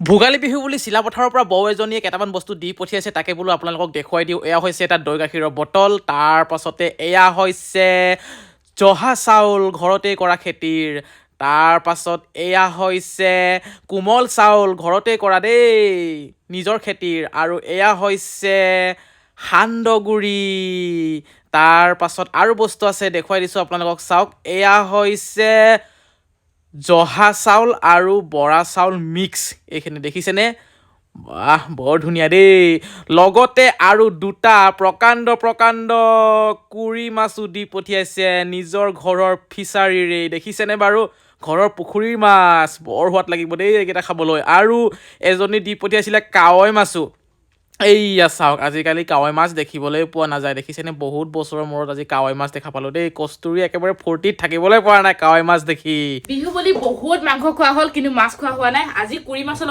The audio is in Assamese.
ভোগালী বিহু বুলি চিলাপথাৰৰ পৰা বৌ এজনীয়ে কেইটামান বস্তু দি পঠিয়াইছে তাকে বোলো আপোনালোকক দেখুৱাই দিওঁ। এয়া হৈছে এটা দৈ গাখীৰৰ বটল, তাৰ পাছতে এয়া হৈছে জহা চাউল ঘৰতেই কৰা খেতিৰ, তাৰ পাছত এয়া হৈছে কোমল চাউল ঘৰতেই কৰা দেই নিজৰ খেতিৰ, আৰু এয়া হৈছে সান্দহগুড়ি। তাৰ পাছত আৰু বস্তু আছে দেখুৱাই দিছোঁ আপোনালোকক চাওক। এয়া হৈছে জহা চাউল আৰু বৰা চাউল মিক্স, এইখিনি দেখিছেনে? বাহ বৰ ধুনীয়া দেই। লগতে আৰু দুটা প্ৰকাণ্ড প্ৰকাণ্ড কুৰি মাছো দি পঠিয়াইছে নিজৰ ঘৰৰ ফিচাৰীৰে, দেখিছেনে বাৰু? ঘৰৰ পুখুৰীৰ মাছ, বৰ সোৱাদ লাগিব দেই এইকেইটা খাবলৈ। আৰু এজনী দি পঠিয়াইছিলে কাৱৈ মাছো। এইয়া চাওক, আজিকালি কাৱৈ মাছ দেখিবলৈ পোৱা নাযায়, দেখিছেনে? বহুত বছৰৰ মূৰত আজি কাৱৈ মাছ দেখা পালোঁ দেই। কস্তুৰী একেবাৰে ফূৰ্তিত থাকিবলৈ পৰা নাই কাৱৈ মাছ দেখি। বিহু বুলি বহুত মাংস খোৱা হ'ল, কিন্তু মাছ খোৱা হোৱা নাই। আজি কুৰি মাছৰ